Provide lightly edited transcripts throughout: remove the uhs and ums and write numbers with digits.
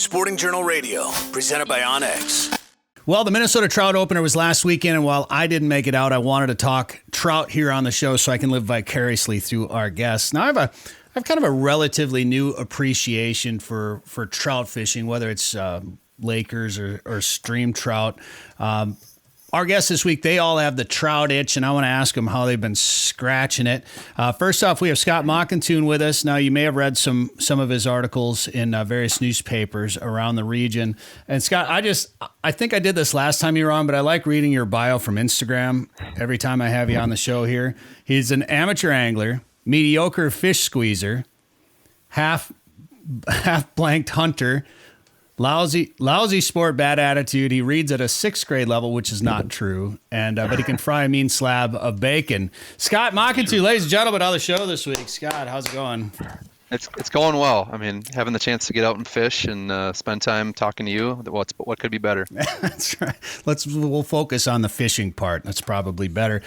Sporting Journal Radio, presented by Onyx. Well, the Minnesota Trout opener was last weekend, and while I didn't make it out, I wanted to talk trout here on the show so I can live vicariously through our guests. Now, I have kind of a relatively new appreciation for trout fishing, whether it's Lakers or stream trout. Our guests this week, they all have the trout itch, and I want to ask them how they've been scratching it. First off, we have Scott Mackenthun with us. Now, you may have read some of his articles in various newspapers around the region. And Scott, I think I did this last time you were on, but I like reading your bio from Instagram every time I have you on the show here. He's an amateur angler, mediocre fish squeezer, half blanked hunter, lousy sport, bad attitude. He reads at a 6th grade level, which is not true. And but he can fry a mean slab of bacon. Scott Mackenthun, ladies and gentlemen, on the show this week. Scott, how's it going? It's going well. I mean, having the chance to get out and fish and spend time talking to you, what could be better? That's right. We'll focus on the fishing part. That's probably better.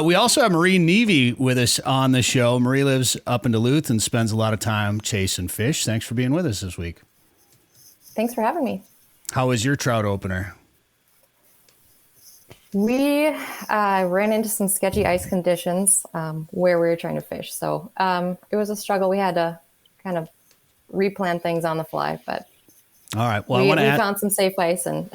We also have Marie Neve with us on the show. Marie lives up in Duluth and spends a lot of time chasing fish. Thanks for being with us this week. Thanks for having me. How was your trout opener? We ran into some sketchy ice conditions where we were trying to fish. So it was a struggle. We had to kind of replan things on the fly. But all right. Well, we found some safe ice. And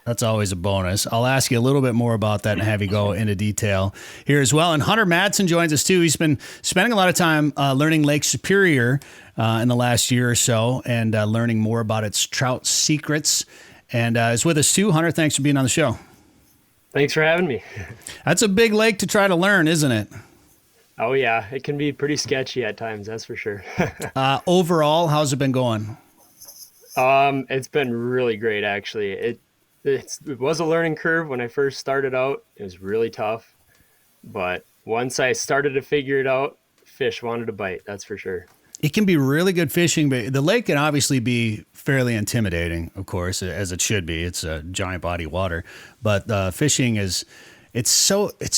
that's always a bonus. I'll ask you a little bit more about that and have you go into detail here as well. And Hunter Madsen joins us too. He's been spending a lot of time learning Lake Superior in the last year or so and learning more about its trout secrets. And is with us too. Hunter, thanks for being on the show. Thanks for having me. That's a big lake to try to learn, isn't it? Oh, yeah. It can be pretty sketchy at times, that's for sure. Overall, how's it been going? It's been really great, actually. It was a learning curve when I first started out. It was really tough. But once I started to figure it out, fish wanted to bite, that's for sure. It can be really good fishing, but the lake can obviously be fairly intimidating, of course, as it should be. It's a giant body of water. But fishing it's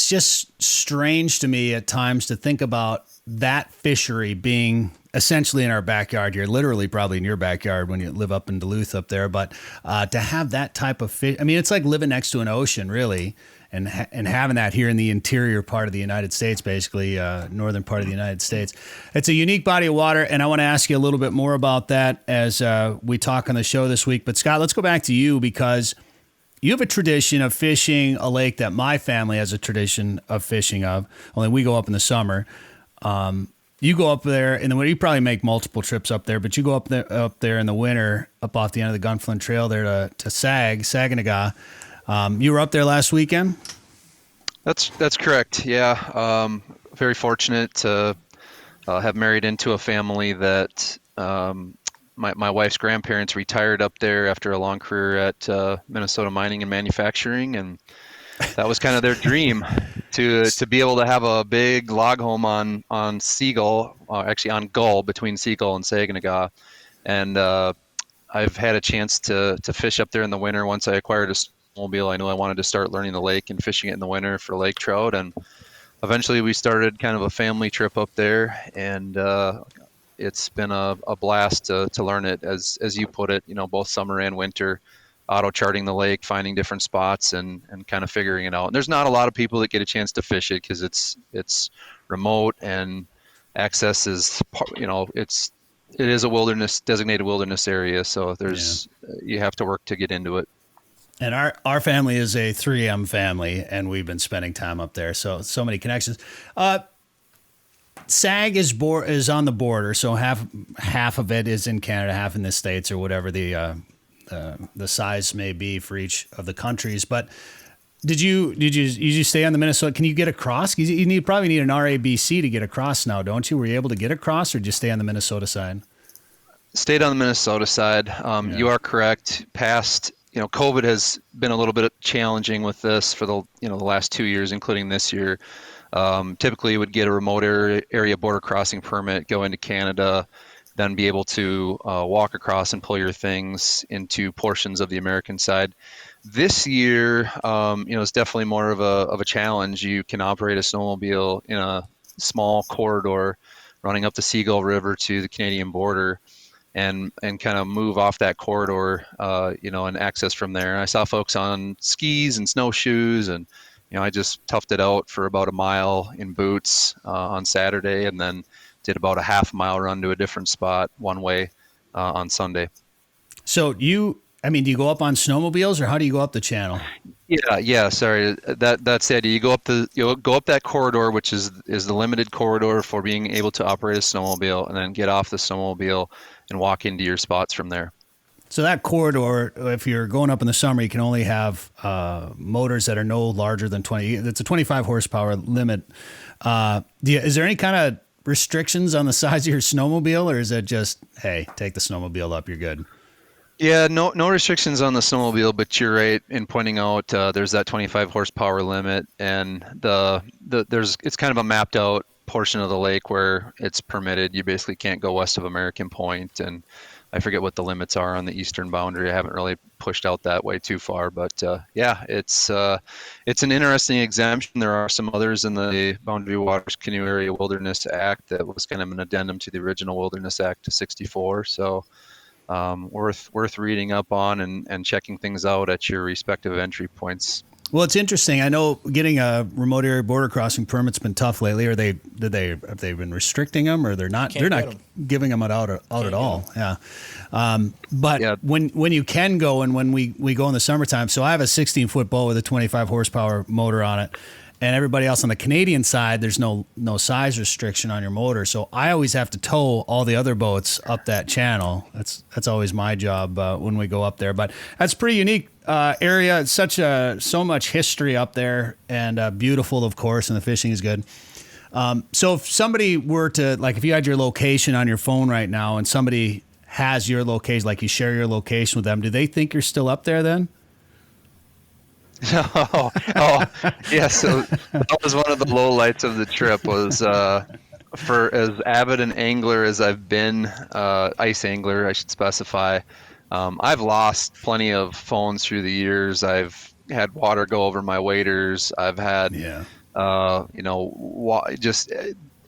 just strange to me at times to think about that fishery being essentially in our backyard here, literally probably in your backyard when you live up in Duluth up there. But to have that type of fish, I mean, it's like living next to an ocean, really. And having that here in the interior part of the United States, basically northern part of the United States. It's a unique body of water, and I want to ask you a little bit more about that as we talk on the show this week. But Scott, let's go back to you because you have a tradition of fishing a lake that my family has a tradition of fishing of, only we go up in the summer. You go up there in the winter. You probably make multiple trips up there, but you go up there in the winter, up off the end of the Gunflint Trail there to Saginaw. You were up there last weekend? That's correct. Yeah. Very fortunate to have married into a family that my wife's grandparents retired up there after a long career at Minnesota Mining and Manufacturing, and that was kind of their dream to be able to have a big log home on Seagull, actually on Gull between Seagull and Saginaw, and I've had a chance to fish up there in the winter. Once I acquired a snowmobile, I knew I wanted to start learning the lake and fishing it in the winter for lake trout, and eventually we started kind of a family trip up there, and it's been a blast to learn it, as you put it, both summer and winter, auto charting the lake, finding different spots and kind of figuring it out. And there's not a lot of people that get a chance to fish it because it's remote and access is, it is a designated wilderness area. So you have to work to get into it. And our family is a 3M family, and we've been spending time up there. So many connections. SAG is on the border, so half of it is in Canada, half in the States, or whatever the size may be for each of the countries. But did you stay on the Minnesota? Can you get across? You probably need an RABC to get across now, don't you? Were you able to get across, or just stay on the Minnesota side? Stayed on the Minnesota side. You are correct. Past, COVID has been a little bit challenging with this for the last 2 years, including this year. Typically you would get a remote area border crossing permit, go into Canada, then be able to walk across and pull your things into portions of the American side. This year, is definitely more of a challenge. You can operate a snowmobile in a small corridor running up the Seagull River to the Canadian border. and kind of move off that corridor, and access from there. And I saw folks on skis and snowshoes, and I just toughed it out for about a mile in boots on Saturday, and then did about a half-mile run to a different spot one way on Sunday. So do you go up on snowmobiles, or how do you go up the channel? Yeah. Sorry, that's the idea. You go up that corridor, which is the limited corridor for being able to operate a snowmobile, and then get off the snowmobile and walk into your spots from there. So that corridor, if you're going up in the summer, you can only have motors that are no larger than 20. It's a 25 horsepower limit. Is there any kind of restrictions on the size of your snowmobile, or is it just, hey, take the snowmobile up, you're good? Yeah, no restrictions on the snowmobile, but you're right in pointing out there's that 25 horsepower limit, and it's kind of a mapped out portion of the lake where it's permitted. You basically can't go west of American Point, and I forget what the limits are on the eastern boundary. I haven't really pushed out that way too far, but it's an interesting exemption. There are some others in the Boundary Waters Canoe Area Wilderness Act that was kind of an addendum to the original Wilderness Act of '64. So worth reading up on and checking things out at your respective entry points. Well, it's interesting. I know getting a remote area border crossing permit's been tough lately. Have they been restricting them, or they're not giving them out at all? Yeah. But when you can go, and when we go in the summertime, so I have a 16-foot boat with a 25 horsepower motor on it, and everybody else on the Canadian side, there's no size restriction on your motor. So I always have to tow all the other boats up that channel. That's always my job when we go up there. But that's pretty unique area. It's so much history up there, and beautiful, of course, and the fishing is good. So if somebody were to, like, if you had your location on your phone right now, and somebody has your location, like you share your location with them, do they think you're still up there then? Oh, yeah. So that was one of the lowlights of the trip. Was for as avid an angler as I've been, ice angler, I should specify. I've lost plenty of phones through the years. I've had water go over my waders. I've had,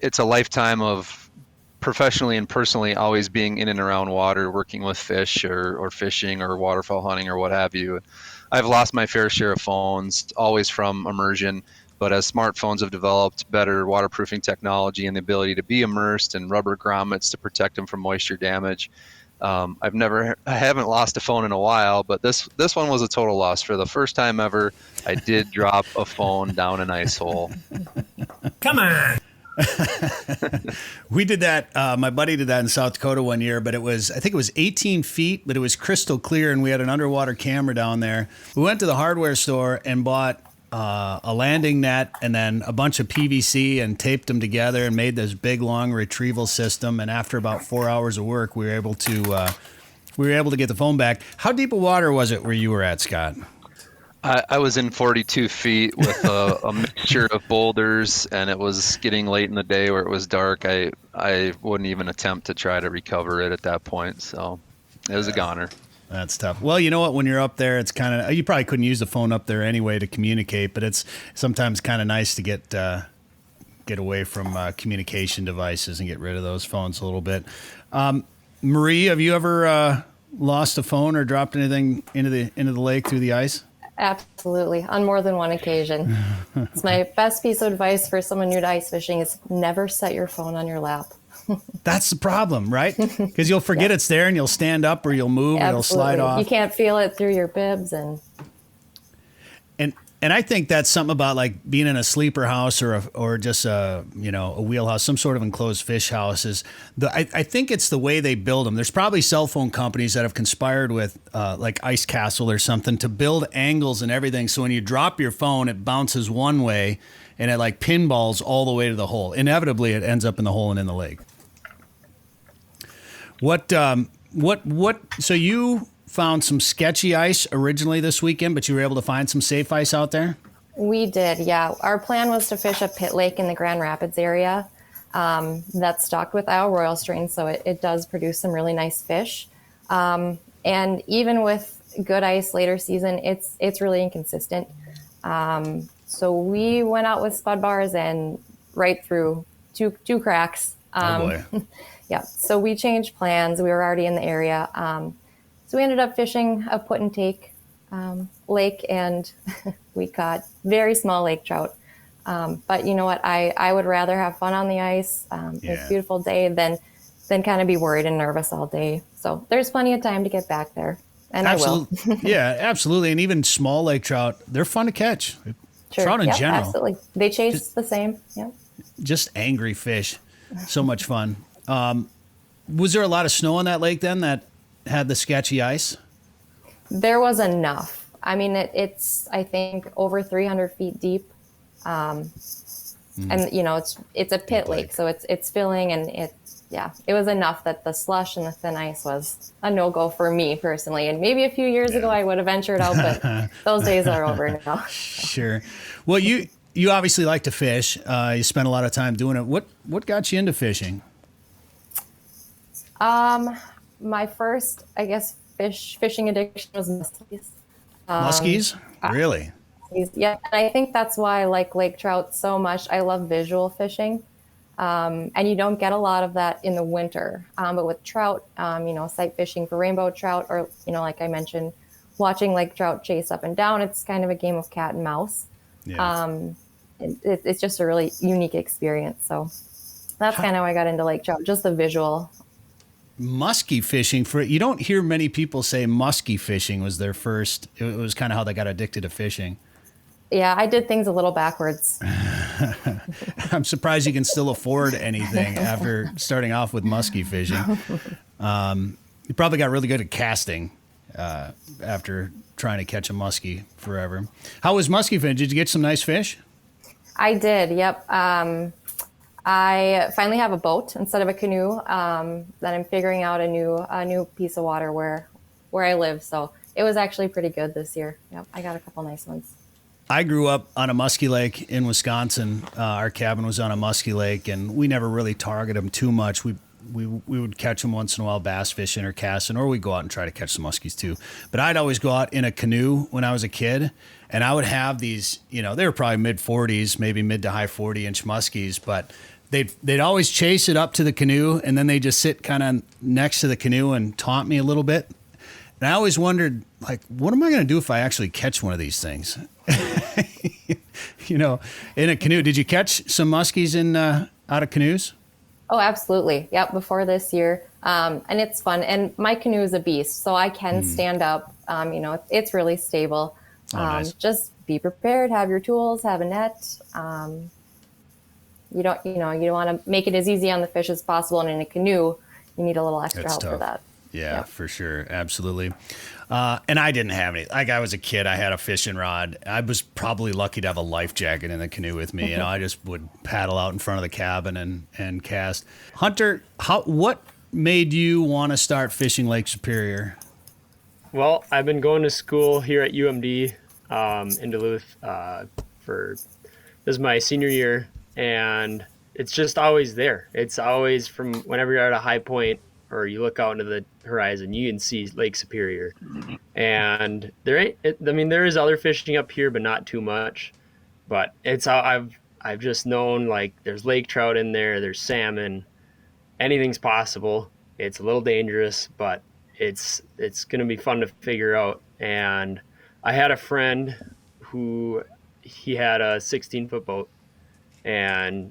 it's a lifetime of professionally and personally always being in and around water, working with fish or fishing or waterfowl hunting or what have you. I've lost my fair share of phones, always from immersion. But as smartphones have developed better waterproofing technology and the ability to be immersed, and rubber grommets to protect them from moisture damage, I haven't lost a phone in a while. But this one was a total loss. For the first time ever, I did drop a phone down an ice hole. Come on. We did that. My buddy did that in South Dakota one year, but I think it was 18 feet, but it was crystal clear, and we had an underwater camera down there. We went to the hardware store and bought a landing net and then a bunch of PVC and taped them together and made this big long retrieval system. And after about 4 hours of work, we were able to get the phone back. How deep of water was it where you were at, Scott? I was in 42 feet with a mixture of boulders, and it was getting late in the day where it was dark. I wouldn't even attempt to try to recover it at that point. So it was a goner. That's tough. Well, you know what? When you're up there, it's kind of, you probably couldn't use the phone up there anyway to communicate, but it's sometimes kind of nice to get away from communication devices and get rid of those phones a little bit. Marie, have you ever lost a phone or dropped anything into the lake through the ice? Absolutely, on more than one occasion. It's my best piece of advice for someone new to ice fishing is never set your phone on your lap. That's the problem, right? Because you'll forget it's there, and you'll stand up or you'll move, or it'll slide off. You can't feel it through your bibs, and I think that's something about like being in a sleeper house or just a wheelhouse, some sort of enclosed fish house. I think it's the way they build them. There's probably cell phone companies that have conspired with like Ice Castle or something to build angles and everything. So when you drop your phone, it bounces one way and it like pinballs all the way to the hole. Inevitably, it ends up in the hole and in the lake. So you found some sketchy ice originally this weekend, but you were able to find some safe ice out there? We did, yeah. Our plan was to fish a pit lake in the Grand Rapids area that's stocked with Isle Royal strains, so it does produce some really nice fish. And even with good ice later season, it's really inconsistent. So we went out with spud bars and right through two cracks. Oh boy. Yeah. So we changed plans. We were already in the area. So we ended up fishing a put and take lake, and we caught very small lake trout. But you know what? I would rather have fun on the ice. It's a beautiful day than kind of be worried and nervous all day. So there's plenty of time to get back there. And absolutely. I will. Yeah, absolutely. And even small lake trout, they're fun to catch. Sure. Trout in general. Absolutely. They chase the same. Yeah. Just angry fish. So much fun. Was there a lot of snow on that lake then that had the sketchy ice? There was enough. I mean, it's I think over 300 feet deep. And you know, it's a pit lake, so it's filling, and it was enough that the slush and the thin ice was a no-go for me personally. And maybe a few years ago I would have ventured out, but those days are over now. Sure. Well, you obviously like to fish. You spend a lot of time doing it. What got you into fishing? My first, I guess, fishing addiction was muskies. Muskies? Really? Yeah, and I think that's why I like lake trout so much. I love visual fishing. And you don't get a lot of that in the winter. But with trout, you know, sight fishing for rainbow trout, or, you know, like I mentioned, watching lake trout chase up and down, it's kind of a game of cat and mouse. Yeah. It's just a really unique experience. So that's kind of how I got into lake trout, just the visual. Muskie fishing, you don't hear many people say muskie fishing was their first. It was kind of how they got addicted to fishing. Yeah, I did things a little backwards. I'm surprised you can still afford anything after starting off with muskie fishing. You probably got really good at casting after trying to catch a muskie forever. How was muskie fishing? Did you get some nice fish? I did, yep. I finally have a boat instead of a canoe. That I'm figuring out a new piece of water where I live. So it was actually pretty good this year. Yep, I got a couple nice ones. I grew up on a muskie lake in Wisconsin. Our cabin was on a muskie lake, and we never really targeted them too much. We would catch them once in a while, bass fishing or casting, or we'd go out and try to catch some muskies too. But I'd always go out in a canoe when I was a kid, and I would have these, you know, they were probably mid-40s, maybe mid to high 40-inch muskies, but they'd always chase it up to the canoe, and then they just sit kind of next to the canoe and taunt me a little bit. And I always wondered, like, what am I going to do if I actually catch one of these things? You know, in a canoe. Did you catch some muskies out of canoes? Oh, absolutely. Yep. Before this year. And it's fun. And my canoe is a beast, so I can stand up. You know, it's really stable. Nice. Just be prepared, have your tools, have a net. You don't want to make it as easy on the fish as possible. And in a canoe, you need a little extra help for that. Yeah, for sure. Absolutely. And I didn't have any. Like, I was a kid. I had a fishing rod. I was probably lucky to have a life jacket in the canoe with me. You know, I just would paddle out in front of the cabin and cast. Hunter, what made you want to start fishing Lake Superior? Well, I've been going to school here at UMD in Duluth this is my senior year, and it's just always there. It's always from whenever you're at a high point, or you look out into the horizon, you can see Lake Superior. And there is other fishing up here, but not too much. But I've just known, like, there's lake trout in there, there's salmon, anything's possible. It's a little dangerous, but it's going to be fun to figure out. And I had a friend who, he had a 16-foot boat, and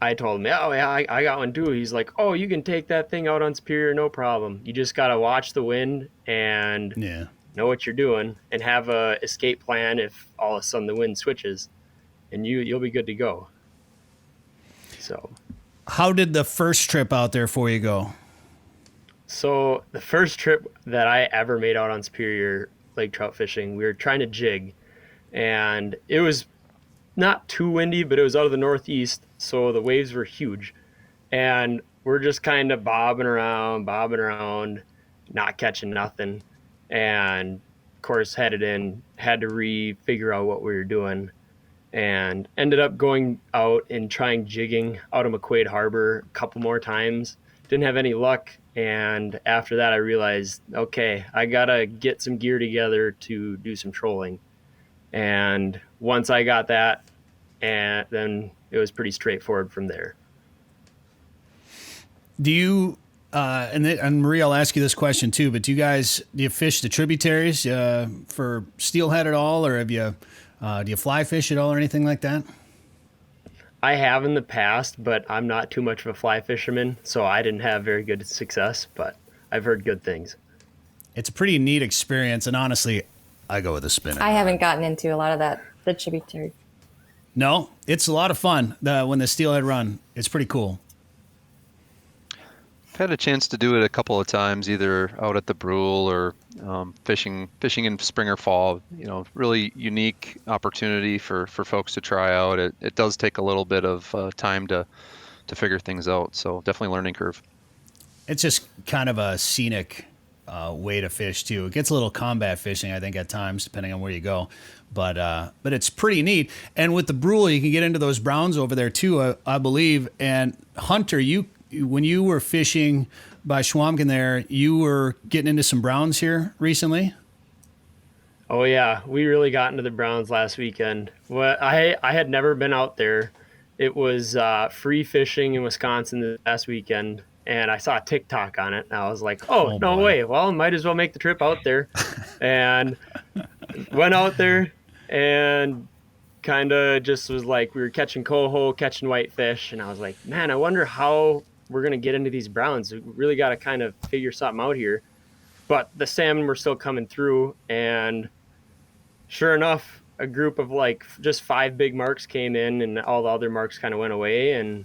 I told him, oh yeah, I got one too. He's like, oh, you can take that thing out on Superior, no problem. You just got to watch the wind and know what you're doing, and have a escape plan if all of a sudden the wind switches, and you'll be good to go. So, how did the first trip out there for you go? So the first trip that I ever made out on Superior lake trout fishing, we were trying to jig, and it was not too windy, but it was out of the northeast, so the waves were huge, and we're just kind of bobbing around, not catching nothing, and of course had to figure out what we were doing, and ended up going out and trying jigging out of McQuaid Harbor a couple more times. Didn't have any luck, and after that I realized, okay, I gotta get some gear together to do some trolling. And once I got that, and then it was pretty straightforward from there. Do you, and Marie, I'll ask you this question too, but do you fish the tributaries for steelhead at all, or do you fly fish at all or anything like that? I have in the past, but I'm not too much of a fly fisherman, so I didn't have very good success, but I've heard good things. It's a pretty neat experience, and honestly, I go with a spinner. I haven't gotten into a lot of that, the tributary. No, it's a lot of fun when the steelhead run. It's pretty cool. I've had a chance to do it a couple of times, either out at the Brule or fishing in spring or fall. Really unique opportunity for folks to try out. It does take a little bit of time to figure things out, so definitely learning curve. It's just kind of a scenic way to fish too. It gets a little combat fishing, I think, at times, depending on where you go. But it's pretty neat. And with the Brule, you can get into those browns over there too, I believe. And Hunter, when you were fishing by Schwamken there, you were getting into some browns here recently? Oh yeah, we really got into the browns last weekend. Well, I had never been out there. It was free fishing in Wisconsin this last weekend, and I saw a TikTok on it, and I was like, oh no boy. way, well, might as well make the trip out there. And went out there and kind of just was like, we were catching coho, catching whitefish, and I was like, man, I wonder how we're going to get into these browns. We really got to kind of figure something out here. But the salmon were still coming through, and sure enough, a group of like just 5 big marks came in, and all the other marks kind of went away, and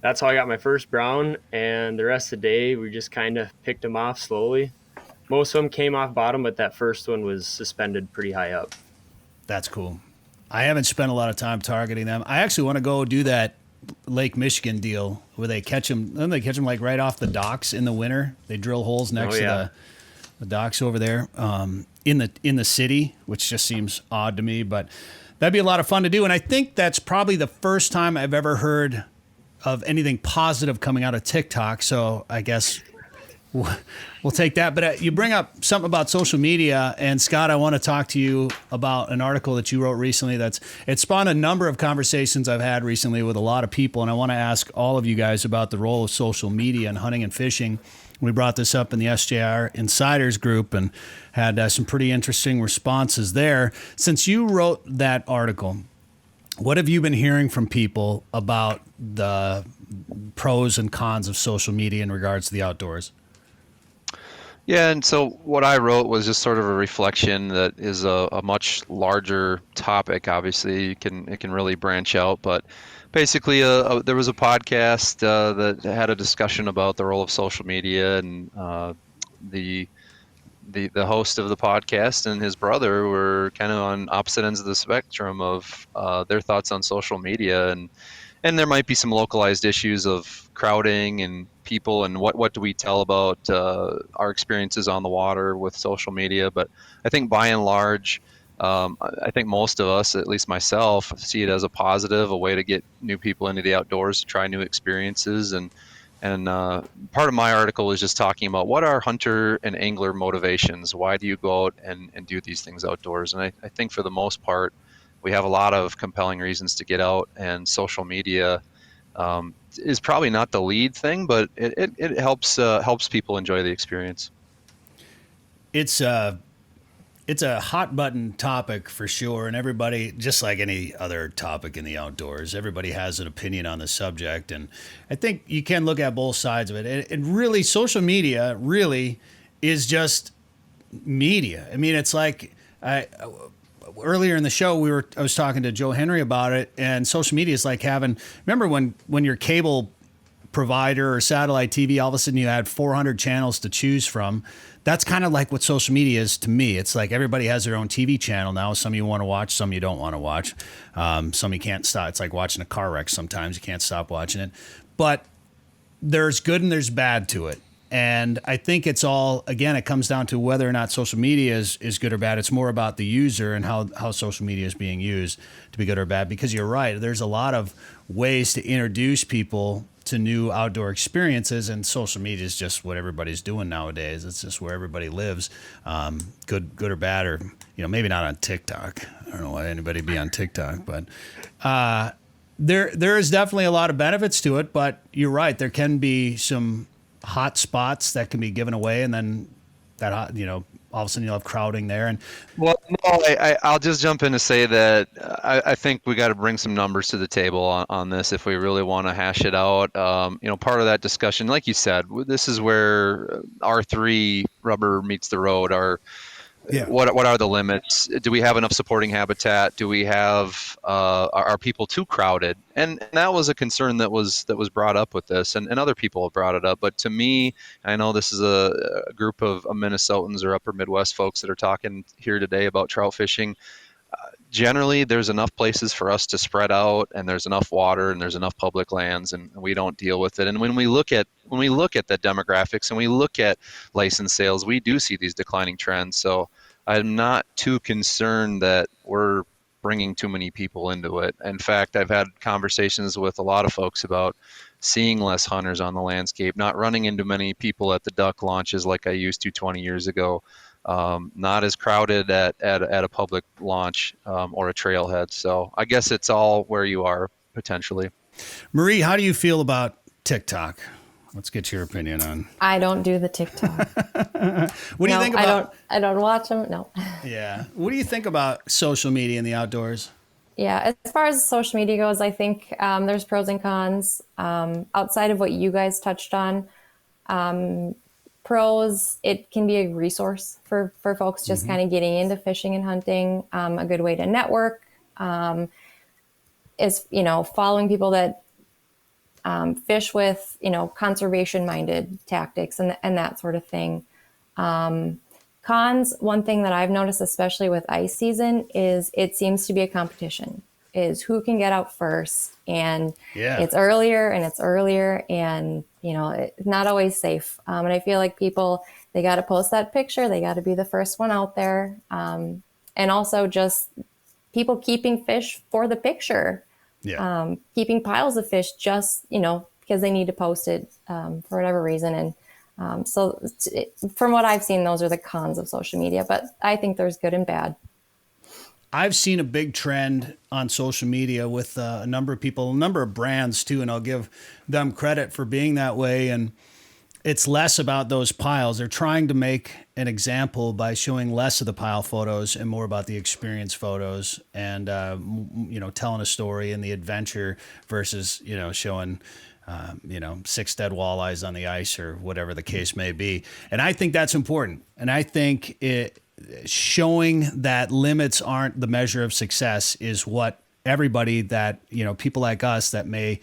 that's how I got my first brown. And the rest of the day, we just kind of picked them off slowly. Most of them came off bottom, but that first one was suspended pretty high up. That's cool. I haven't spent a lot of time targeting them. I actually want to go do that Lake Michigan deal where they catch them. Then they catch them like right off the docks in the winter. They drill holes next to the docks over there in the city, which just seems odd to me. But that'd be a lot of fun to do. And I think that's probably the first time I've ever heard of anything positive coming out of TikTok. So I guess we'll take that. But you bring up something about social media, and Scott, I want to talk to you about an article that you wrote recently. It spawned a number of conversations I've had recently with a lot of people, and I want to ask all of you guys about the role of social media in hunting and fishing. We brought this up in the SJR Insiders group and had some pretty interesting responses there. Since you wrote that article, what have you been hearing from people about the pros and cons of social media in regards to the outdoors? Yeah, and so what I wrote was just sort of a reflection that is a much larger topic. Obviously, it can really branch out, but basically, there was a podcast that had a discussion about the role of social media, and the host of the podcast and his brother were kind of on opposite ends of the spectrum of their thoughts on social media, and there might be some localized issues of crowding and people and what do we tell about our experiences on the water with social media. But I think by and large, I think most of us, at least myself, see it as a positive, a way to get new people into the outdoors, to try new experiences. And part of my article is just talking about what are hunter and angler motivations. Why do you go out and do these things outdoors? And I think for the most part, we have a lot of compelling reasons to get out, and social media is probably not the lead thing, but it helps people enjoy the experience. It's a hot button topic for sure, and everybody, just like any other topic in the outdoors, everybody has an opinion on the subject, and I think you can look at both sides of it. And really, social media really is just media. I mean, it's like earlier in the show, I was talking to Joe Henry about it, and social media is like remember when your cable provider or satellite TV, all of a sudden you had 400 channels to choose from. That's kind of like what social media is to me. It's like everybody has their own TV channel now. Some you want to watch, some you don't want to watch. Some you can't stop. It's like watching a car wreck sometimes. You can't stop watching it. But there's good and there's bad to it. And I think it's all, again, it comes down to whether or not social media is good or bad. It's more about the user and how social media is being used to be good or bad. Because you're right, there's a lot of ways to introduce people to new outdoor experiences, and social media is just what everybody's doing nowadays. It's just where everybody lives, good or bad, or maybe not on TikTok. I don't know why anybody be on TikTok, but There is definitely a lot of benefits to it, but you're right. There can be some hot spots that can be given away, and then all of a sudden you'll have crowding there. And Well, no, I'll just jump in to say that I think we got to bring some numbers to the table on this if we really want to hash it out. Part of that discussion, like you said, this is where R3 rubber meets the road. What are the limits? Do we have enough supporting habitat? Do we have are people too crowded? And that was a concern that was brought up with this, and other people have brought it up. But to me, I know this is a group of Minnesotans or Upper Midwest folks that are talking here today about trout fishing. Generally, there's enough places for us to spread out, and there's enough water, and there's enough public lands, and we don't deal with it. And when we look at the demographics and we look at license sales, we do see these declining trends. So I'm not too concerned that we're bringing too many people into it. In fact, I've had conversations with a lot of folks about seeing less hunters on the landscape, not running into many people at the duck launches like I used to 20 years ago. Not as crowded at a public launch or a trailhead. So I guess it's all where you are potentially. Marie, how do you feel about TikTok? Let's get your opinion on. I don't do the TikTok. What do you think about? I don't watch them. No. Yeah. What do you think about social media in the outdoors? Yeah, as far as social media goes, I think there's pros and cons. Outside of what you guys touched on, pros, it can be a resource for folks just kind of getting into fishing and hunting. A good way to network is, following people that fish with, conservation-minded tactics and that sort of thing. Cons, one thing that I've noticed, especially with ice season, is it seems to be a competition, is who can get out first. And it's earlier and, it's not always safe. And I feel like people, they got to post that picture. They got to be the first one out there. And also just people keeping fish for the picture, keeping piles of fish just, because they need to post it for whatever reason. And from what I've seen, those are the cons of social media, but I think there's good and bad. I've seen a big trend on social media with a number of people, a number of brands too, and I'll give them credit for being that way. And it's less about those piles. They're trying to make an example by showing less of the pile photos and more about the experience photos and, telling a story and the adventure versus, showing 6 dead walleyes on the ice or whatever the case may be. And I think that's important. And I think showing that limits aren't the measure of success is what everybody that, people like us that may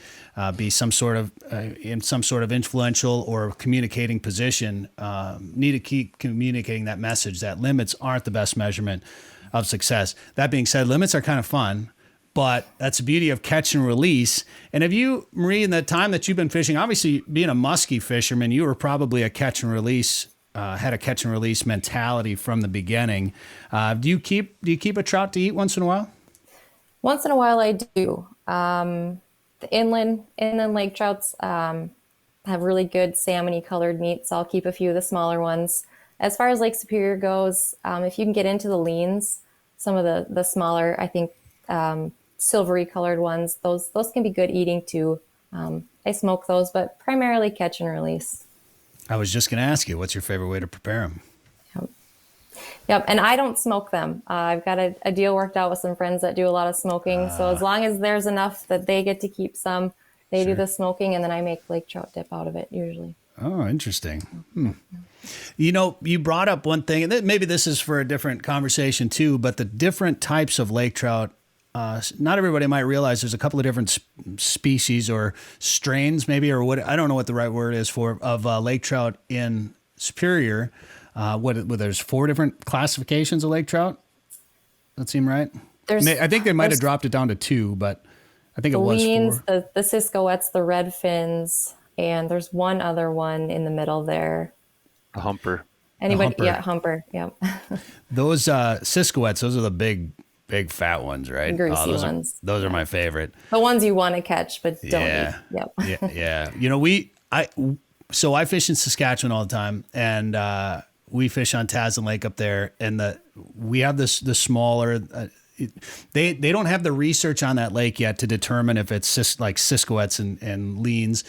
be in some sort of influential or communicating position need to keep communicating that message that limits aren't the best measurement of success. That being said, limits are kind of fun. But that's the beauty of catch and release. And have you, Marie, in the time that you've been fishing, obviously being a musky fisherman, you were probably a catch and release, had a catch and release mentality from the beginning. Do you keep a trout to eat once in a while? Once in a while, I do. The inland lake trouts have really good salmony colored meat, so I'll keep a few of the smaller ones. As far as Lake Superior goes, if you can get into the leans, some of the smaller, I think, silvery colored ones, those can be good eating too. I smoke those, but primarily catch and release. I was just going to ask you, what's your favorite way to prepare them? Yep. And I don't smoke them. I've got a deal worked out with some friends that do a lot of smoking. So as long as there's enough that they get to keep some, they do the smoking, and then I make lake trout dip out of it usually. Oh, interesting. You brought up one thing, and maybe this is for a different conversation too, but the different types of lake trout. Not everybody might realize there's a couple of different species or strains, maybe, or what, I don't know what the right word is of lake trout in Superior. There's 4 different classifications of lake trout. That seem right? I think they might have dropped it down to 2, but I think it was 4. The Siskoettes, the red fins, and there's one other one in the middle there. A humper. Anybody? Yeah, humper. Yeah. Those Siskoettes, those are the big fat ones, right? Greasy ones. Those are my favorite. The ones you want to catch, but don't eat. Yep. Yeah. I fish in Saskatchewan all the time, and we fish on Tasman Lake up there, and we have the smaller. they don't have the research on that lake yet to determine if it's like Siskoets and leans,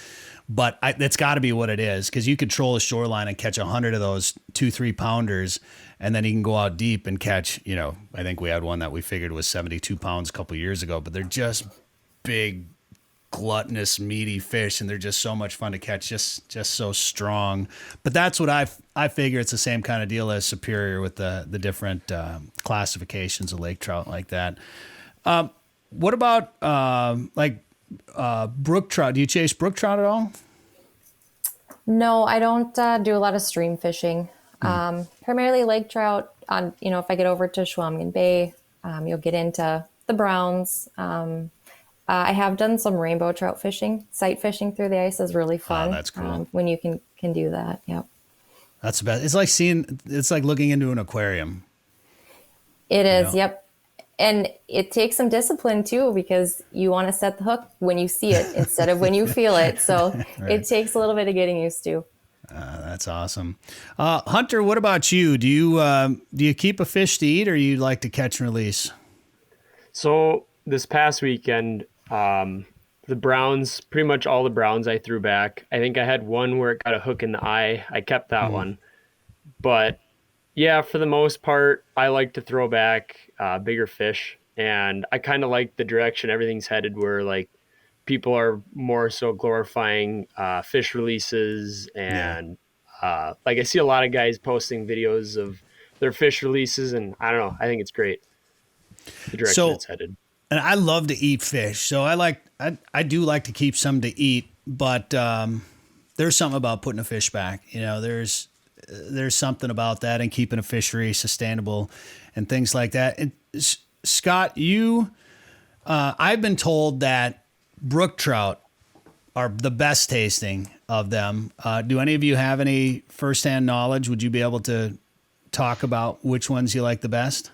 but that's got to be what it is, because you control a shoreline and catch 100 of those 2-3 pounders, and then you can go out deep and catch. I think we had one that we figured was 72 pounds a couple years ago, but they're just big, gluttonous, meaty fish, and they're just so much fun to catch, just so strong. But that's what I figure. It's the same kind of deal as Superior with the different classifications of lake trout like that. What about brook trout? Do you chase brook trout at all? No, I don't do a lot of stream fishing. Primarily lake trout. If I get over to Schwalmgen Bay, you'll get into the browns. I have done some rainbow trout fishing. Sight fishing through the ice is really fun. Oh, that's cool. When you can do that. Yep. That's the best. It's like looking into an aquarium. It is. Yep. And it takes some discipline too, because you want to set the hook when you see it instead of when you feel it. So right. It takes a little bit of getting used to. That's awesome. Hunter, what about you? Do you keep a fish to eat, or you like to catch and release? So this past weekend, the browns, pretty much all the browns I threw back. I think I had one where it got a hook in the eye. I kept that one. But yeah, for the most part, I like to throw back bigger fish. And I kind of like the direction everything's headed, where like people are more so glorifying fish releases. And like I see a lot of guys posting videos of their fish releases, and I don't know, I think it's great, the direction it's headed. And I love to eat fish, so I do like to keep some to eat, but there's something about putting a fish back. There's something about that, and keeping a fishery sustainable and things like that. And Scott, I've been told that brook trout are the best tasting of them. Do any of you have any firsthand knowledge? Would you be able to talk about which ones you like the best?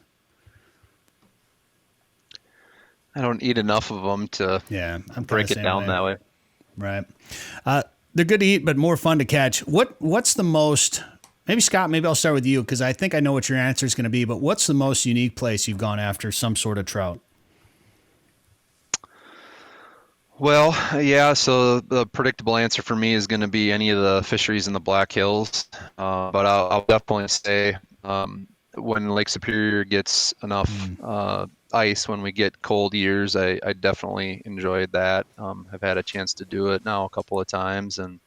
I don't eat enough of them to break it down that way. Right. They're good to eat, but more fun to catch. What's the most, maybe Scott, maybe I'll start with you, because I think I know what your answer is going to be, but what's the most unique place you've gone after some sort of trout? Well, yeah, so the predictable answer for me is going to be any of the fisheries in the Black Hills. But I'll definitely say when Lake Superior gets enough ice, when we get cold years, I definitely enjoyed that. I've had a chance to do it now a couple of times, and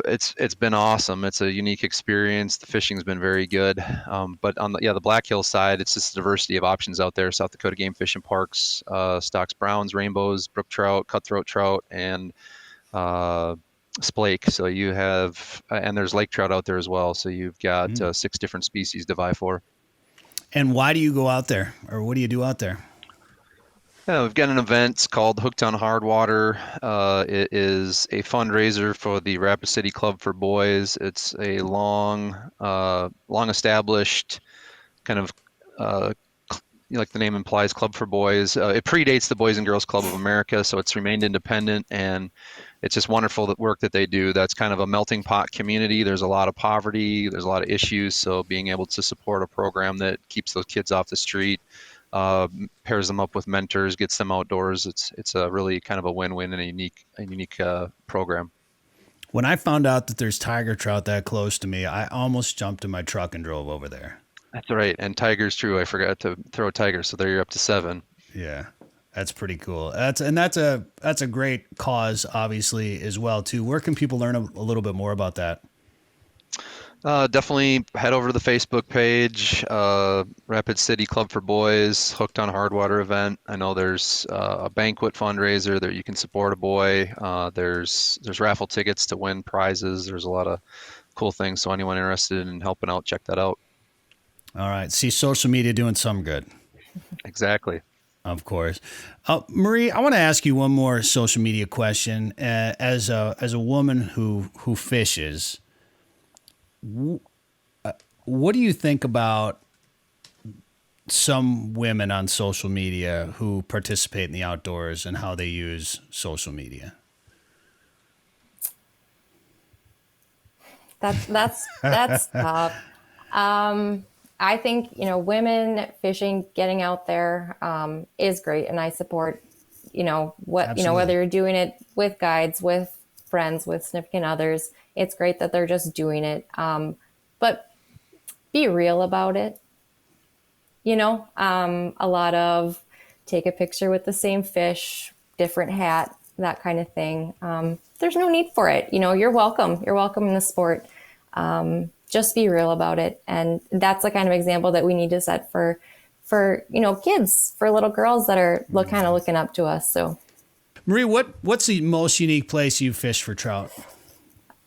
it's been awesome. It's a unique experience. The fishing's been very good. But on the Black Hills side, it's just a diversity of options out there. South Dakota Game Fish and Parks stocks browns, rainbows, brook trout, cutthroat trout, and splake. So you have, and there's lake trout out there as well. So you've got 6 different species to vie for. And why do you go out there, or what do you do out there? Yeah, we've got an event called Hooked on Hard Water. It is a fundraiser for the Rapid City Club for Boys. It's a long established kind of, like the name implies, club for boys. It predates the Boys and Girls Club of America, so it's remained independent, and it's just wonderful that work that they do. That's kind of a melting pot community. There's a lot of poverty. There's a lot of issues. So being able to support a program that keeps those kids off the street, pairs them up with mentors, gets them outdoors. It's a really kind of a win-win and a unique program. When I found out that there's tiger trout that close to me, I almost jumped in my truck and drove over there. That's right. And tiger's true. I forgot to throw tiger. So there you're up to 7. Yeah. That's pretty cool. That's a great cause, obviously, as well too. Where can people learn a little bit more about that? Definitely head over to the Facebook page, Rapid City Club for Boys, Hooked on Hard Water event. I know there's a banquet fundraiser that you can support a boy. There's raffle tickets to win prizes. There's a lot of cool things. So anyone interested in helping out, check that out. All right. See, social media doing some good. Exactly. Of course. Marie, I want to ask you one more social media question. As a woman who fishes, what do you think about some women on social media who participate in the outdoors and how they use social media? That's tough. I think, women fishing, getting out there is great. And I support, Absolutely. whether you're doing it with guides, with friends, with significant others, it's great that they're just doing it. But be real about it. A lot of take a picture with the same fish, different hat, that kind of thing. There's no need for it. You're welcome. You're welcome in the sport. Just be real about it. And that's the kind of example that we need to set for kids, for little girls that are kind of looking up to us. So, Marie, what's the most unique place you've fished for trout?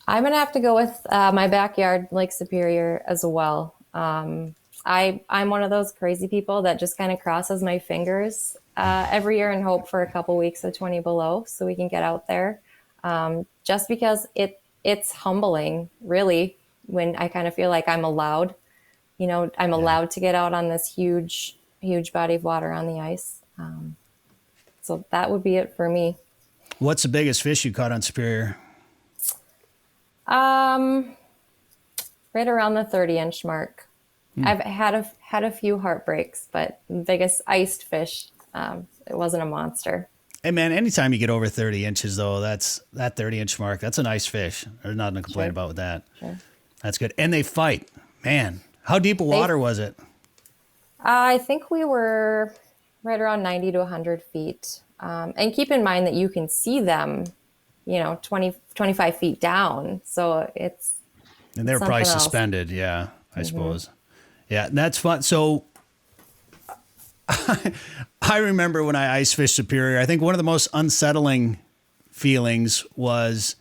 I'm going to have to go with my backyard, Lake Superior, as well. I'm one of those crazy people that just kind of crosses my fingers every year and hope for a couple weeks of 20 below so we can get out there. Just because it's humbling, really, when I kind of feel like I'm allowed, I'm allowed to get out on this huge, huge body of water on the ice. So that would be it for me. What's the biggest fish you caught on Superior? Right around the 30-inch mark. I've had a few heartbreaks, but the biggest iced fish, it wasn't a monster. Hey man, anytime you get over 30 inches though, that's that 30-inch mark. That's a nice fish. There's nothing to complain about with that. Sure. That's good. And they fight. Man, how deep of water was it? I think we were right around 90 to 100 feet. And keep in mind that you can see them, 20, 25 feet down. So it's And they're probably suspended. Yeah, I suppose. Yeah, and that's fun. So I remember when I ice fished Superior, I think one of the most unsettling feelings was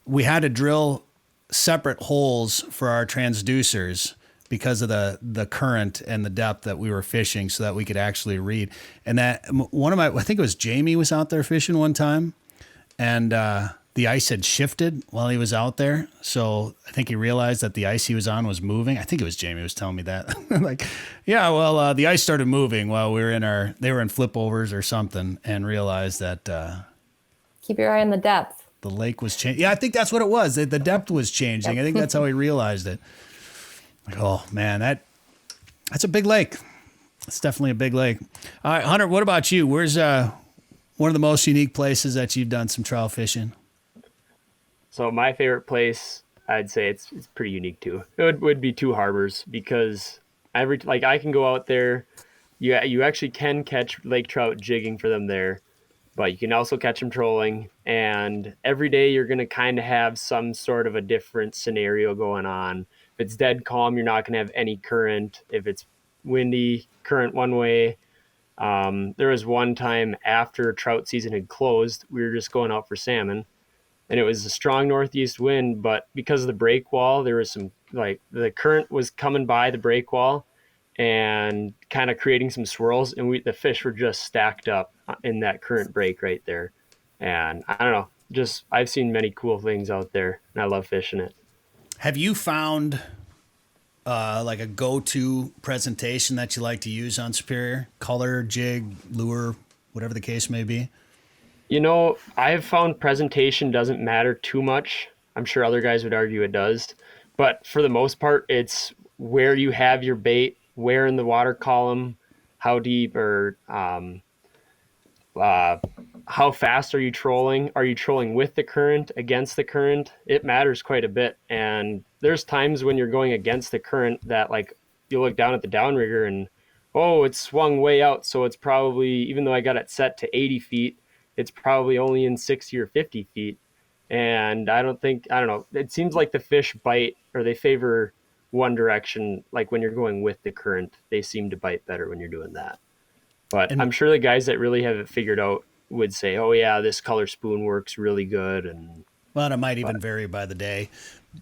we had to drill separate holes for our transducers because of the current and the depth that we were fishing so that we could actually read. And that I think it was Jamie was out there fishing one time and the ice had shifted while he was out there. So I think he realized that the ice he was on was moving. I think it was Jamie who was telling me that. The ice started moving while they were in flip overs or something and realized that keep your eye on the depth. The lake was changing. Yeah, I think that's what it was. The depth was changing. Yep. I think that's how he realized it. Like, oh man, that's a big lake. It's definitely a big lake. All right, Hunter, what about you? Where's one of the most unique places that you've done some trout fishing? So my favorite place, I'd say it's pretty unique too. It would be Two Harbors because I can go out there. You actually can catch lake trout jigging for them there, but you can also catch them trolling. And every day you're going to kind of have some sort of a different scenario going on. If it's dead calm, you're not going to have any current. If it's windy, current one way. There was one time after trout season had closed, we were just going out for salmon. And it was a strong northeast wind, but because of the break wall, there was some, the current was coming by the break wall and kind of creating some swirls, and the fish were just stacked up in that current break right there. And I don't know, I've seen many cool things out there, and I love fishing it. Have you found a go-to presentation that you like to use on Superior? Color, jig, lure, whatever the case may be? I have found presentation doesn't matter too much. I'm sure other guys would argue it does. But for the most part, it's where you have your bait, where in the water column, how deep, or how fast are you trolling? Are you trolling with the current, against the current? It matters quite a bit. And there's times when you're going against the current that you look down at the downrigger and, oh, it's swung way out. So it's probably, even though I got it set to 80 feet, it's probably only in 60 or 50 feet. And I don't know. It seems like the fish bite, or they favor one direction. Like when you're going with the current, they seem to bite better when you're doing that. But I'm sure the guys that really have it figured out would say, oh yeah, this color spoon works really good. Well, it might even vary by the day.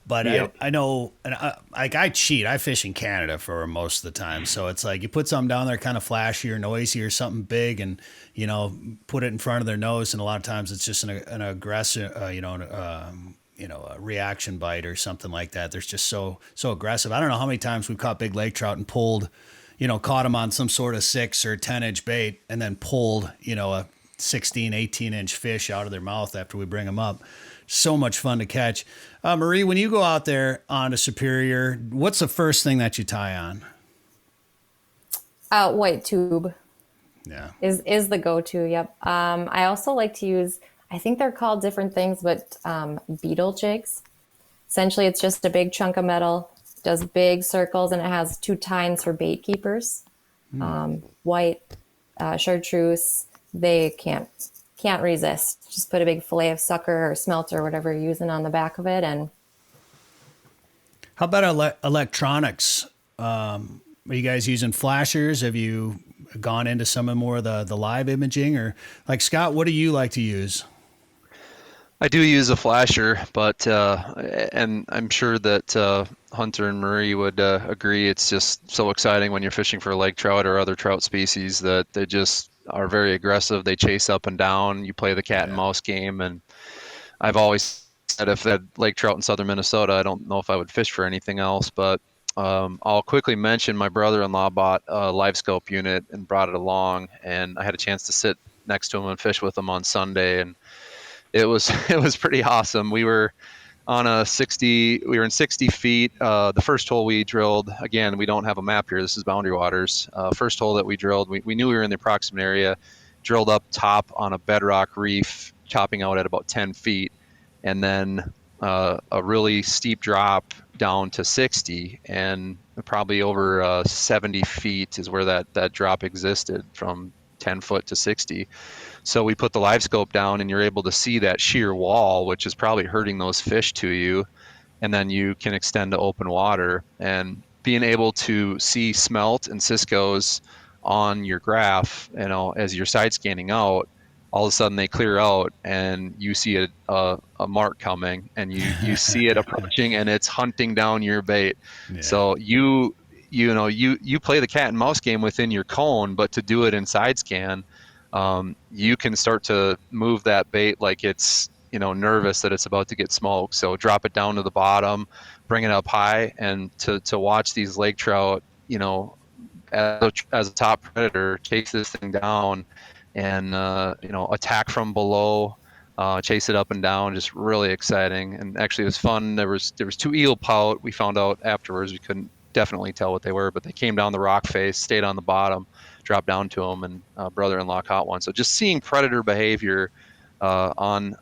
But yep. I know, and I cheat. I fish in Canada for most of the time. So it's like you put something down there kind of flashy or noisy or something big and, put it in front of their nose. And a lot of times it's just an aggressive, a reaction bite or something like that. There's just so aggressive. I don't know how many times we've caught big lake trout and pulled, caught them on some sort of 6 or 10-inch bait and then pulled, a 16, 18-inch fish out of their mouth after we bring them up. So much fun to catch. Marie, when you go out there on a Superior, what's the first thing that you tie on? White tube Yeah. is the go-to. Yep. I also like to use, I think they're called different things, but beetle jigs. Essentially, it's just a big chunk of metal, does big circles, and it has 2 tines for bait keepers. White, chartreuse, they can't resist. Just put a big fillet of sucker or smelt or whatever you're using on the back of it. And How about electronics? Are you guys using flashers? Have you gone into some of more of the live imaging? Or like Scott, what do you like to use? I do use a flasher, but and I'm sure that Hunter and Marie would agree. It's just so exciting when you're fishing for lake trout or other trout species that they just are very aggressive. They chase up and down. You play the cat and mouse game, and I've always said if I had lake trout in southern Minnesota, I don't know if I would fish for anything else. But I'll quickly mention my brother-in-law bought a live scope unit and brought it along, and I had a chance to sit next to him and fish with him on Sunday, and it was pretty awesome. We were in 60 feet. The first hole we drilled, again, we don't have a map here. This is Boundary Waters. First hole that we drilled, we knew we were in the approximate area, drilled up top on a bedrock reef, chopping out at about 10 feet, and then a really steep drop down to 60, and probably over 70 feet is where that drop existed from 10 foot to 60. So we put the live scope down, and you're able to see that sheer wall, which is probably hurting those fish to you. And then you can extend to open water, and being able to see smelt and ciscos on your graph, as you're side scanning out, all of a sudden they clear out and you see a mark coming, and you see it approaching, and it's hunting down your bait. Yeah. So you play the cat and mouse game within your cone, but to do it in side scan, you can start to move that bait like it's nervous that it's about to get smoked. So drop it down to the bottom, bring it up high, and to watch these lake trout, as a top predator, chase this thing down and attack from below, chase it up and down, just really exciting. And actually it was fun. There was 2 eel pout. We found out afterwards, we couldn't definitely tell what they were, but they came down the rock face, stayed on the bottom, dropped down to them, and brother-in-law caught one. So just seeing predator behavior on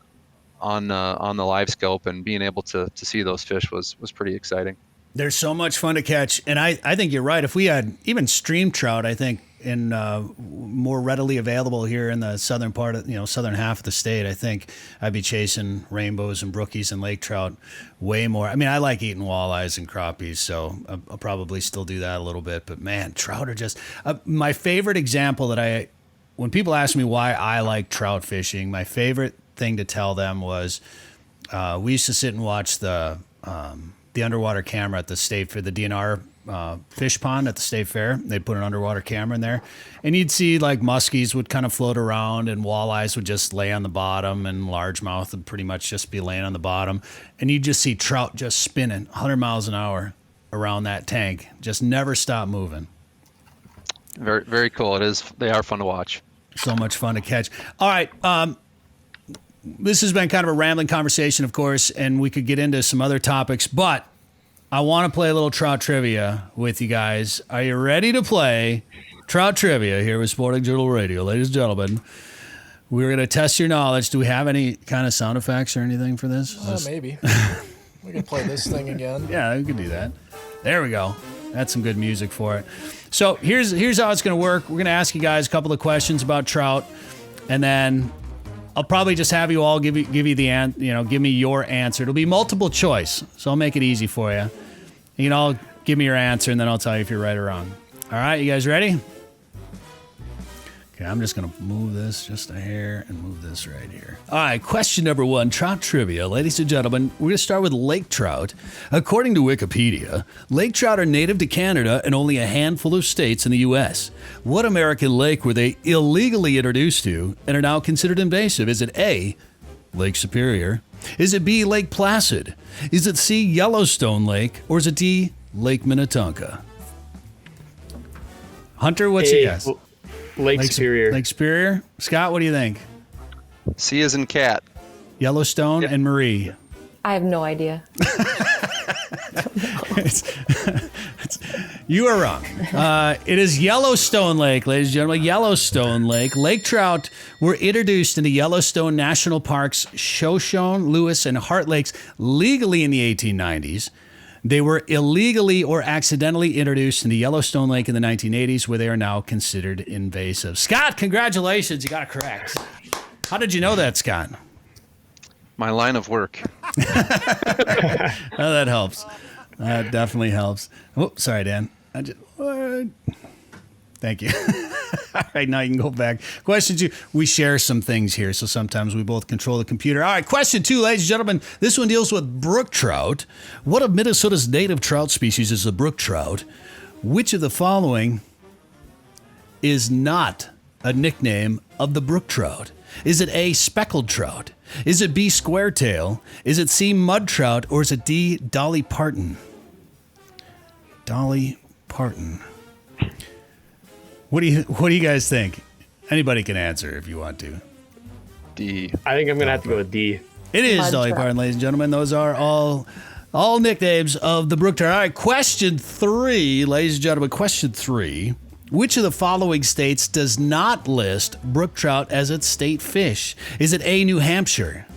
the live scope and being able to see those fish was pretty exciting. They're so much fun to catch, and I think you're right. If we had even stream trout, I think in more readily available here in the southern part of southern half of the state, I think I'd be chasing rainbows and brookies and lake trout way more. I mean, I like eating walleyes and crappies, so I'll probably still do that a little bit. But man, trout are just my favorite example that when people ask me why I like trout fishing, my favorite thing to tell them was we used to sit and watch the underwater camera at the state fair, the DNR fish pond at the state fair. They'd put an underwater camera in there, and you'd see like muskies would kind of float around, and walleyes would just lay on the bottom, and largemouth would pretty much just be laying on the bottom, and you'd just see trout just spinning 100 miles an hour around that tank, just never stop moving. Very, very cool. It is. They are fun to watch. So much fun to catch. All right. This has been kind of a rambling conversation, of course, and we could get into some other topics, but I want to play a little trout trivia with you guys. Are you ready to play trout trivia here with Sporting Journal Radio? Ladies and gentlemen, we're going to test your knowledge. Do we have any kind of sound effects or anything for this? Maybe. We can play this thing again. Yeah, we can do that. There we go. That's some good music for it. So here's how it's going to work. We're going to ask you guys a couple of questions about trout, and then I'll probably just have you all give me your answer. It'll be multiple choice, so I'll make it easy for you. You can all give me your answer, and then I'll tell you if you're right or wrong. All right, you guys ready? Okay, I'm just going to move this just a hair and move this right here. All right, question number 1, trout trivia. Ladies and gentlemen, we're going to start with lake trout. According to Wikipedia, lake trout are native to Canada and only a handful of states in the U.S. What American lake were they illegally introduced to and are now considered invasive? Is it A, Lake Superior? Is it B, Lake Placid? Is it C, Yellowstone Lake? Or is it D, Lake Minnetonka? Hunter, what's your guess? Lake Superior. Lake Superior. Scott, what do you think? C as in cat. Yellowstone. Yep. And Marie. You are wrong. It is Yellowstone Lake, ladies and gentlemen. Yellowstone Lake. Lake trout were introduced into Yellowstone National Park's Shoshone, Lewis, and Hart Lakes legally in the 1890s. They were illegally or accidentally introduced into Yellowstone Lake in the 1980s, where they are now considered invasive. Scott, congratulations. You got it correct. How did you know that, Scott? My line of work. Oh, that helps. That definitely helps. Oh, sorry, Dan. Thank you. All right, now you can go back. Question 2. We share some things here, so sometimes we both control the computer. All right, question 2, ladies and gentlemen. This one deals with brook trout. What of Minnesota's native trout species is the brook trout? Which of the following is not a nickname of the brook trout? Is it A, speckled trout? Is it B, square tail? Is it C, mud trout? Or is it D, Dolly Parton? Dolly Parton. What do you guys think? Anybody can answer if you want to. D. I think I'm going to have to go with D. It is Mud Dolly trout. Parton, ladies and gentlemen. Those are all nicknames of the brook trout. All right, question 3, ladies and gentlemen. Question 3. Which of the following states does not list brook trout as its state fish? Is it A, New Hampshire?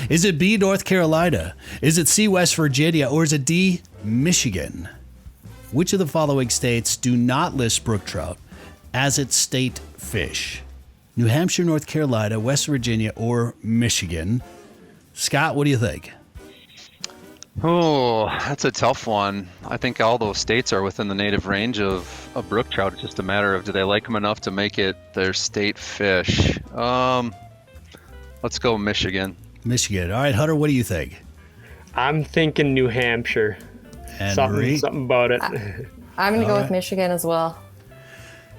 Is it B, North Carolina? Is it C, West Virginia? Or is it D, Michigan? Which of the following states do not list brook trout as its state fish? New Hampshire, North Carolina, West Virginia, or Michigan? Scott, what do you think? Oh, that's a tough one. I think all those states are within the native range of brook trout. It's just a matter of, do they like them enough to make it their state fish? Let's go Michigan. Michigan. All right, Hunter, what do you think? I'm thinking New Hampshire. Henry? Something about it. I'm going to go with Michigan as well.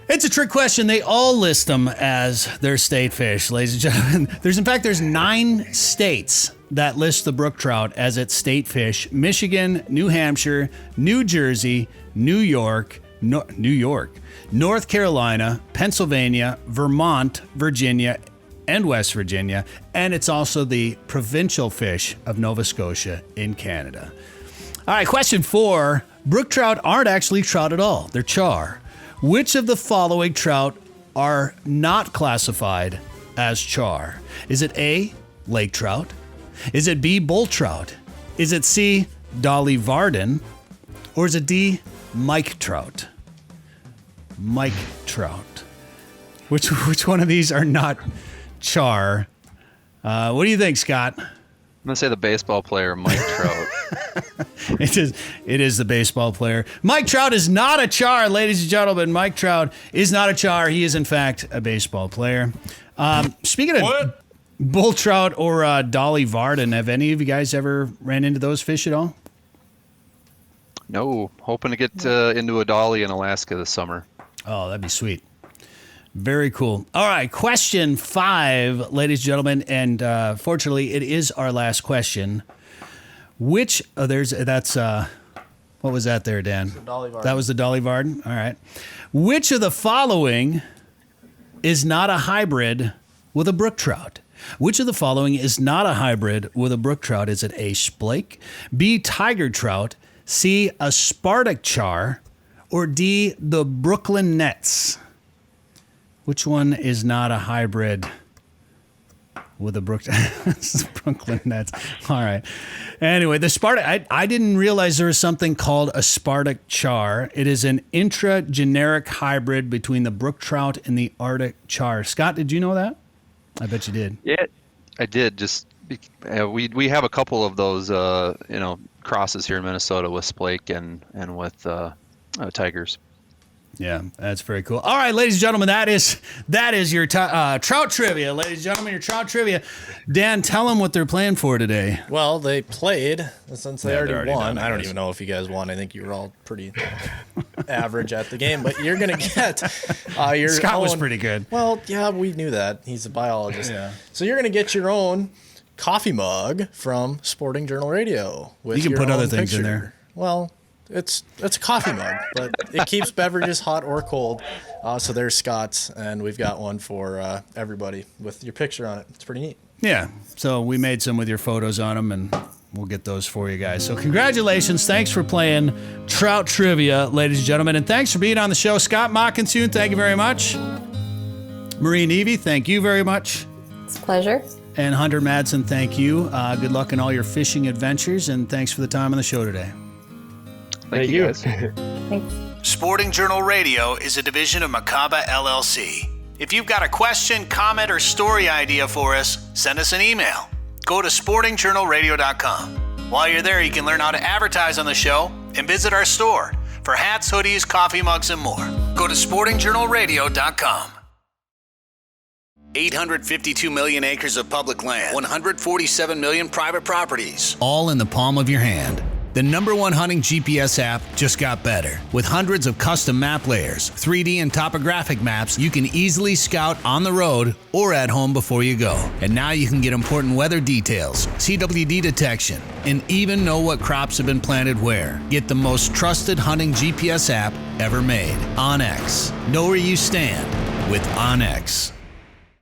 It's a trick question. They all list them as their state fish, ladies and gentlemen. There's 9 states that list the brook trout as its state fish: Michigan, New Hampshire, New Jersey, New York, North Carolina, Pennsylvania, Vermont, Virginia, and West Virginia. And it's also the provincial fish of Nova Scotia in Canada. All right, question 4. Brook trout aren't actually trout at all. They're char. Which of the following trout are not classified as char? Is it A, lake trout? Is it B, bull trout? Is it C, Dolly Varden? Or is it D, Mike trout? Mike trout. Which one of these are not char? What do you think, Scott? I'm going to say the baseball player, Mike Trout. It is the baseball player. Mike Trout is not a char, ladies and gentlemen. Mike Trout is not a char. He is, in fact, a baseball player. Speaking of bull trout or Dolly Varden, have any of you guys ever ran into those fish at all? No, hoping to get into a dolly in Alaska this summer. Oh, that'd be sweet. Very cool. All right, question 5, ladies and gentlemen, and fortunately, it is our last question. What was that there, Dan? Dolly Varden. That was the Dolly Varden? All right. Which of the following is not a hybrid with a brook trout? Which of the following is not a hybrid with a brook trout? Is it A, splake, B, tiger trout, C, a Spartak char, or D, the Brooklyn Nets? Which one is not a hybrid with a Brooklyn Nets? All right. Anyway, the Spartak, I didn't realize there was something called a Spartak char. It is an intra-generic hybrid between the brook trout and the Arctic char. Scott, did you know that? I bet you did. Yeah, I did. Just we have a couple of those crosses here in Minnesota with splake and with tigers. Yeah, that's very cool. All right, ladies and gentlemen, that is your trout trivia. Ladies and gentlemen, your trout trivia. Dan, tell them what they're playing for today. Well, they played since they they're already won. done, I I don't guess. even know if you guys won. I think you were all pretty average at the game, but you're gonna get your Scott was own- pretty good. Well, yeah, we knew that. He's a biologist. Yeah. So you're gonna get your own coffee mug from Sporting Journal Radio. With You can your put other own things in picture. there. Well, it's a coffee mug, but it keeps beverages hot or cold. So there's Scott's, and we've got one for everybody with your picture on it. It's pretty neat. Yeah, so we made some with your photos on them, and we'll get those for you guys. So congratulations. Thanks for playing Trout Trivia, ladies and gentlemen. And thanks for being on the show. Scott Mackenthun, thank you very much. Marie Neve, thank you very much. It's a pleasure. And Hunter Madsen, thank you. Good luck in all your fishing adventures, and thanks for the time on the show today. Thank you, guys. Thanks. Sporting Journal Radio is a division of Macaba LLC. If you've got a question, comment, or story idea for us, send us an email. Go to sportingjournalradio.com. While you're there, you can learn how to advertise on the show and visit our store for hats, hoodies, coffee mugs, and more. Go to sportingjournalradio.com. 852 million acres of public land, 147 million private properties, all in the palm of your hand. The #1 hunting GPS app just got better. With hundreds of custom map layers, 3D and topographic maps, you can easily scout on the road or at home before you go. And now you can get important weather details, CWD detection, and even know what crops have been planted where. Get the most trusted hunting GPS app ever made. OnX. Know where you stand with OnX.